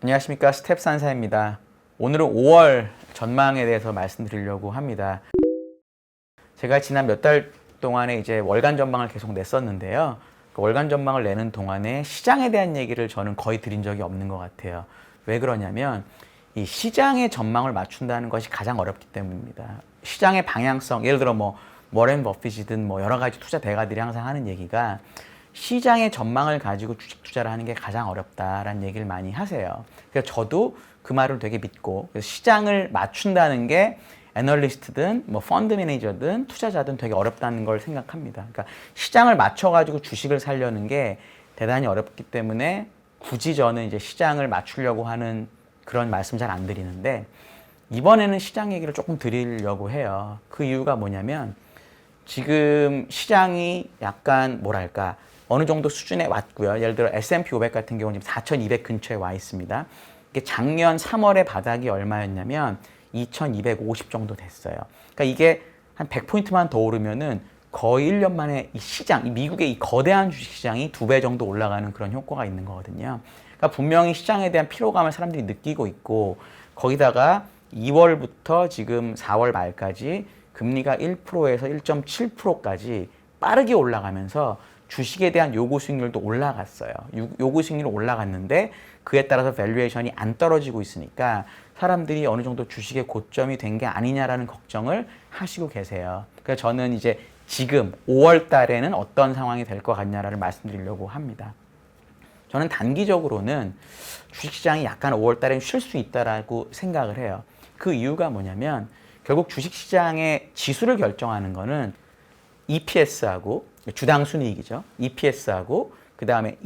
안녕하십니까, 스텝산사입니다. 오늘은 5월 전망에 대해서 말씀드리려고 합니다. 제가 지난 몇 달 동안에 이제 월간 전망을 계속 냈었는데요. 그 월간 전망을 내는 동안에 시장에 대한 얘기를 저는 거의 드린 적이 없는 것 같아요. 왜 그러냐면 이 시장의 전망을 맞춘다는 것이 가장 어렵기 때문입니다. 시장의 방향성, 예를 들어 워렌 버핏이든 여러 가지 투자 대가들이 항상 하는 얘기가 시장의 전망을 가지고 주식 투자를 하는 게 가장 어렵다라는 얘기를 많이 하세요. 그래서 저도 그 말을 되게 믿고, 그래서 시장을 맞춘다는 게 애널리스트든 펀드 매니저든 투자자든 되게 어렵다는 걸 생각합니다. 그러니까 시장을 맞춰가지고 주식을 살려는 게 대단히 어렵기 때문에 굳이 저는 이제 시장을 맞추려고 하는 그런 말씀 잘 안 드리는데, 이번에는 시장 얘기를 조금 드리려고 해요. 그 이유가 뭐냐면 지금 시장이 약간 뭐랄까 어느 정도 수준에 왔고요. 예를 들어 S&P 500 같은 경우는 지금 4,200 근처에 와 있습니다. 이게 작년 3월에 바닥이 얼마였냐면 2,250 정도 됐어요. 그러니까 이게 한 100포인트만 더 오르면은 거의 1년 만에 이 시장, 이 미국의 이 거대한 주식시장이 2배 정도 올라가는 그런 효과가 있는 거거든요. 그러니까 분명히 시장에 대한 피로감을 사람들이 느끼고 있고, 거기다가 2월부터 지금 4월 말까지 금리가 1%에서 1.7%까지 빠르게 올라가면서 주식에 대한 요구 수익률도 올라갔어요. 요구 수익률이 올라갔는데 그에 따라서 밸류에이션이 안 떨어지고 있으니까 사람들이 어느 정도 주식의 고점이 된 게 아니냐라는 걱정을 하시고 계세요. 그래서 저는 이제 지금 5월 달에는 어떤 상황이 될 것 같냐를 말씀드리려고 합니다. 저는 단기적으로는 주식시장이 약간 5월 달에는 쉴 수 있다라고 생각을 해요. 그 이유가 뭐냐면 결국 주식시장의 지수를 결정하는 거는 EPS하고 주당 순이익이죠. EPS하고 그 다음에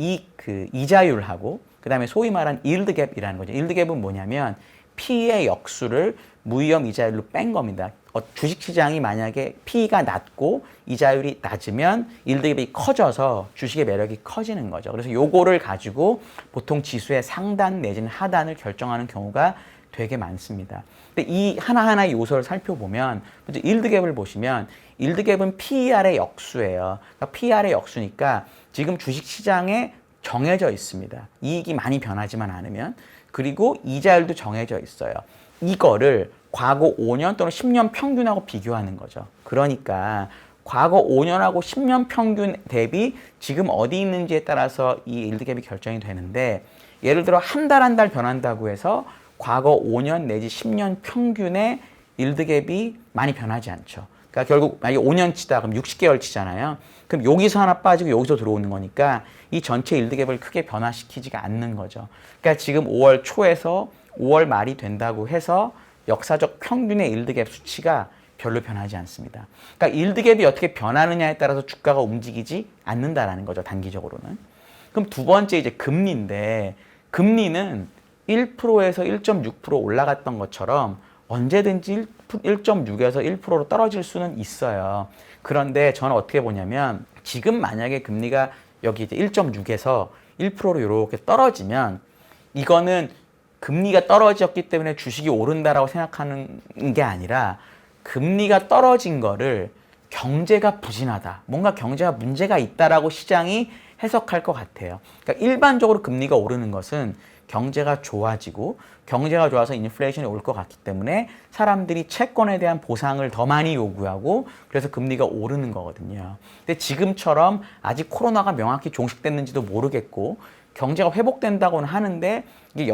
이자율하고 그 다음에 소위 말한 일드 갭이라는 거죠. 일드 갭은 뭐냐면 P의 역수를 무위험 이자율로 뺀 겁니다. 주식시장이 만약에 P가 낮고 이자율이 낮으면 일드 갭이 커져서 주식의 매력이 커지는 거죠. 그래서 요거를 가지고 보통 지수의 상단 내지는 하단을 결정하는 경우가 되게 많습니다. 근데 이 하나하나의 요소를 살펴보면 먼저 일드 갭을 보시면 일드 갭은 PER의 역수예요. 그러니까 PER의 역수니까 지금 주식시장에 정해져 있습니다. 이익이 많이 변하지만 않으면. 그리고 이자율도 정해져 있어요. 이거를 과거 5년 또는 10년 평균하고 비교하는 거죠. 그러니까 과거 5년하고 10년 평균 대비 지금 어디 있는지에 따라서 이 일드 갭이 결정이 되는데, 예를 들어 한 달 변한다고 해서 과거 5년 내지 10년 평균의 일드 갭이 많이 변하지 않죠. 그러니까 결국 만약에 5년 치다 그럼 60개월 치잖아요. 그럼 여기서 하나 빠지고 여기서 들어오는 거니까 이 전체 일드 갭을 크게 변화시키지가 않는 거죠. 그러니까 지금 5월 초에서 5월 말이 된다고 해서 역사적 평균의 일드 갭 수치가 별로 변하지 않습니다. 그러니까 일드 갭이 어떻게 변하느냐에 따라서 주가가 움직이지 않는다라는 거죠, 단기적으로는. 그럼 두 번째 이제 금리인데, 금리는 1%에서 1.6% 올라갔던 것처럼 언제든지 1.6에서 1%로 떨어질 수는 있어요. 그런데 저는 어떻게 보냐면 지금 만약에 금리가 여기 이제 1.6에서 1%로 이렇게 떨어지면 이거는 금리가 떨어졌기 때문에 주식이 오른다라고 생각하는 게 아니라 금리가 떨어진 거를 경제가 부진하다, 뭔가 경제가 문제가 있다라고 시장이 해석할 것 같아요. 그러니까 일반적으로 금리가 오르는 것은 경제가 좋아지고 경제가 좋아서 인플레이션이 올 것 같기 때문에 사람들이 채권에 대한 보상을 더 많이 요구하고 그래서 금리가 오르는 거거든요. 근데 지금처럼 아직 코로나가 명확히 종식됐는지도 모르겠고 경제가 회복된다고는 하는데 이게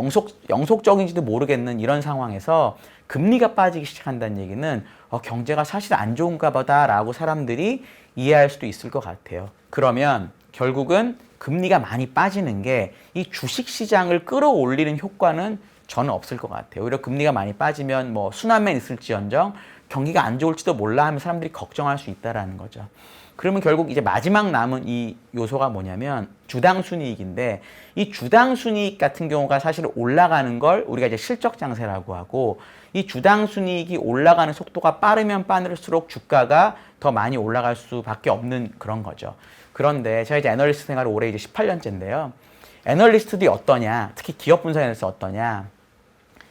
영속적인지도 모르겠는 이런 상황에서 금리가 빠지기 시작한다는 얘기는 경제가 사실 안 좋은가 보다라고 사람들이 이해할 수도 있을 것 같아요. 그러면 결국은 금리가 많이 빠지는 게 이 주식시장을 끌어올리는 효과는 저는 없을 것 같아요. 오히려 금리가 많이 빠지면 순환만 있을지언정 경기가 안 좋을지도 몰라 하면 사람들이 걱정할 수 있다라는 거죠. 그러면 결국 이제 마지막 남은 이 요소가 뭐냐면 주당 순이익인데, 이 주당 순이익 같은 경우가 사실 올라가는 걸 우리가 이제 실적 장세라고 하고, 이 주당 순이익이 올라가는 속도가 빠르면 빠를수록 주가가 더 많이 올라갈 수밖에 없는 그런 거죠. 그런데 제가 이제 애널리스트 생활을 올해 이제 18년째인데요. 애널리스트들이 어떠냐, 특히 기업 분석 애널리스트 어떠냐,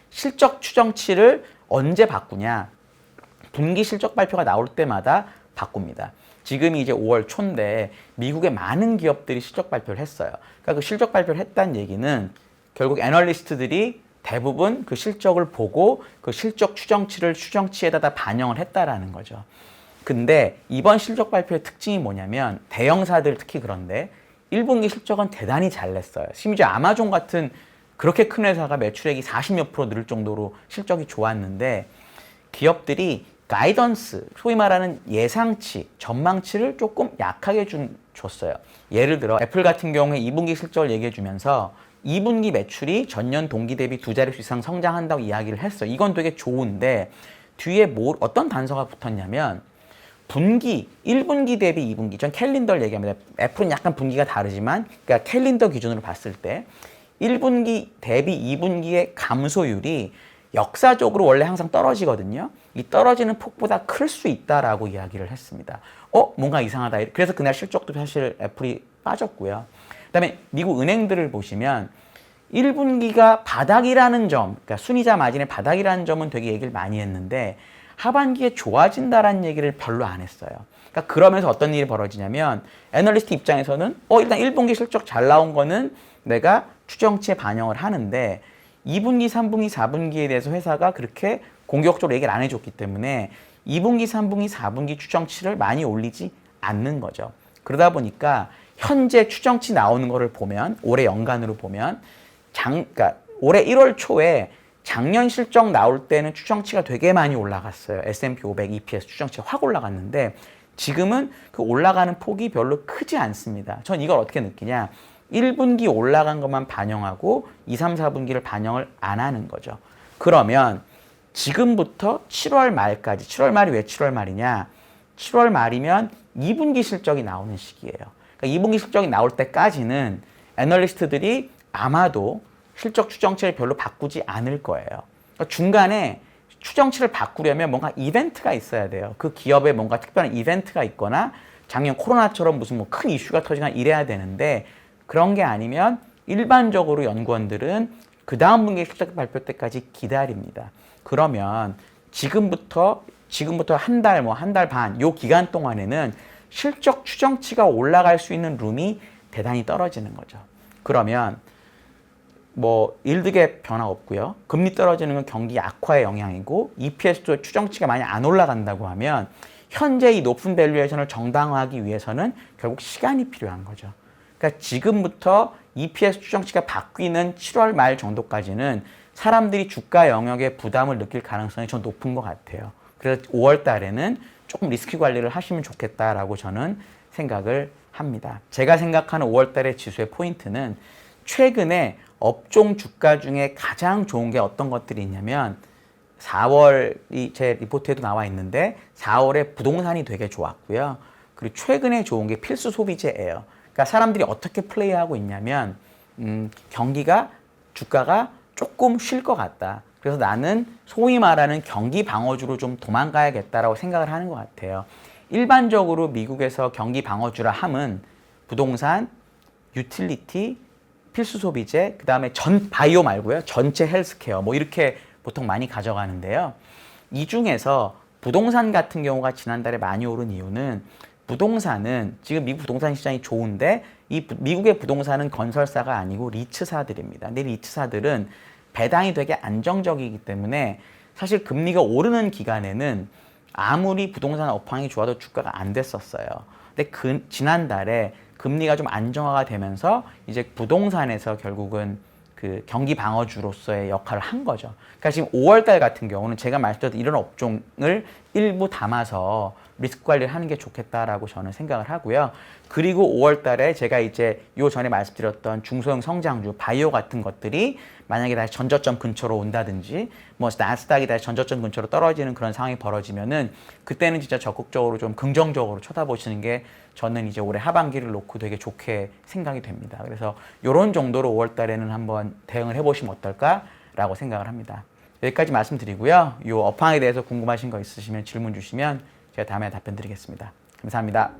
실적 추정치를 언제 바꾸냐, 분기 실적 발표가 나올 때마다 바꿉니다. 지금이 이제 5월 초인데 미국의 많은 기업들이 실적 발표를 했어요. 그러니까 그 실적 발표를 했다는 얘기는 결국 애널리스트들이 대부분 그 실적을 보고 그 실적 추정치를 추정치에다 반영을 했다라는 거죠. 근데 이번 실적 발표의 특징이 뭐냐면 대형사들 특히 그런데 1분기 실적은 대단히 잘 냈어요. 심지어 아마존 같은 그렇게 큰 회사가 매출액이 40몇 프로 늘 정도로 실적이 좋았는데 기업들이 가이던스, 소위 말하는 예상치, 전망치를 조금 약하게 줬어요. 예를 들어 애플 같은 경우에 2분기 실적을 얘기해 주면서 2분기 매출이 전년 동기 대비 2자릿수 이상 성장한다고 이야기를 했어요. 이건 되게 좋은데 뒤에 어떤 단서가 붙었냐면 분기, 1분기 대비 2분기, 전 캘린더를 얘기합니다. 애플은 약간 분기가 다르지만 그러니까 캘린더 기준으로 봤을 때 1분기 대비 2분기의 감소율이 역사적으로 원래 항상 떨어지거든요. 이 떨어지는 폭보다 클 수 있다라고 이야기를 했습니다. 뭔가 이상하다. 그래서 그날 실적도 사실 애플이 빠졌고요. 그다음에 미국 은행들을 보시면 1분기가 바닥이라는 점, 그러니까 순이자 마진의 바닥이라는 점은 되게 얘기를 많이 했는데 하반기에 좋아진다라는 얘기를 별로 안 했어요. 그러니까 그러면서 어떤 일이 벌어지냐면 애널리스트 입장에서는 일단 1분기 실적 잘 나온 거는 내가 추정치에 반영을 하는데 2분기, 3분기, 4분기에 대해서 회사가 그렇게 공격적으로 얘기를 안 해줬기 때문에 2분기, 3분기, 4분기 추정치를 많이 올리지 않는 거죠. 그러다 보니까 현재 추정치 나오는 거를 보면 올해 연간으로 보면 그러니까 올해 1월 초에 작년 실적 나올 때는 추정치가 되게 많이 올라갔어요. S&P 500 EPS 추정치가 확 올라갔는데 지금은 그 올라가는 폭이 별로 크지 않습니다. 전 이걸 어떻게 느끼냐. 1분기 올라간 것만 반영하고 2, 3, 4분기를 반영을 안 하는 거죠. 그러면 지금부터 7월 말까지, 7월 말이 왜 7월 말이냐? 7월 말이면 2분기 실적이 나오는 시기예요. 그러니까 2분기 실적이 나올 때까지는 애널리스트들이 아마도 실적 추정치를 별로 바꾸지 않을 거예요. 그러니까 중간에 추정치를 바꾸려면 뭔가 이벤트가 있어야 돼요. 그 기업에 뭔가 특별한 이벤트가 있거나 작년 코로나처럼 무슨 뭐 큰 이슈가 터지거나 이래야 되는데 그런 게 아니면 일반적으로 연구원들은 그 다음 분기 실적 발표 때까지 기다립니다. 그러면 지금부터 한 달, 한 달 반, 요 기간 동안에는 실적 추정치가 올라갈 수 있는 룸이 대단히 떨어지는 거죠. 그러면 일득의 변화 없고요. 금리 떨어지는 건 경기 악화의 영향이고 EPS도 추정치가 많이 안 올라간다고 하면 현재 이 높은 밸류에이션을 정당화하기 위해서는 결국 시간이 필요한 거죠. 그러니까 지금부터 EPS 추정치가 바뀌는 7월 말 정도까지는 사람들이 주가 영역에 부담을 느낄 가능성이 좀 높은 것 같아요. 그래서 5월 달에는 조금 리스크 관리를 하시면 좋겠다라고 저는 생각을 합니다. 제가 생각하는 5월 달의 지수의 포인트는 최근에 업종 주가 중에 가장 좋은 게 어떤 것들이 있냐면 4월이 제 리포트에도 나와 있는데 4월에 부동산이 되게 좋았고요. 그리고 최근에 좋은 게 필수 소비재예요. 그러니까 사람들이 어떻게 플레이하고 있냐면 경기가 주가가 조금 쉴 것 같다. 그래서 나는 소위 말하는 경기 방어주로 좀 도망가야겠다라고 생각을 하는 것 같아요. 일반적으로 미국에서 경기 방어주라 함은 부동산, 유틸리티, 필수 소비재, 그 다음에 바이오 말고요. 전체 헬스케어 이렇게 보통 많이 가져가는데요. 이 중에서 부동산 같은 경우가 지난달에 많이 오른 이유는 부동산은 지금 미국 부동산 시장이 좋은데 이 미국의 부동산은 건설사가 아니고 리츠사들입니다. 근데 리츠사들은 배당이 되게 안정적이기 때문에 사실 금리가 오르는 기간에는 아무리 부동산 업황이 좋아도 주가가 안 됐었어요. 근데 지난달에 금리가 좀 안정화가 되면서 이제 부동산에서 결국은 그 경기 방어주로서의 역할을 한 거죠. 그러니까 지금 5월달 같은 경우는 제가 말씀드렸던 이런 업종을 일부 담아서 리스크 관리를 하는 게 좋겠다라고 저는 생각을 하고요. 그리고 5월달에 제가 이제 요 전에 말씀드렸던 중소형 성장주, 바이오 같은 것들이 만약에 다시 전저점 근처로 온다든지 나스닥이 다시 전저점 근처로 떨어지는 그런 상황이 벌어지면은 그때는 진짜 적극적으로 좀 긍정적으로 쳐다보시는 게 저는 이제 올해 하반기를 놓고 되게 좋게 생각이 됩니다. 그래서 이런 정도로 5월 달에는 한번 대응을 해보시면 어떨까라고 생각을 합니다. 여기까지 말씀드리고요. 이 업황에 대해서 궁금하신 거 있으시면 질문 주시면 제가 다음에 답변 드리겠습니다. 감사합니다.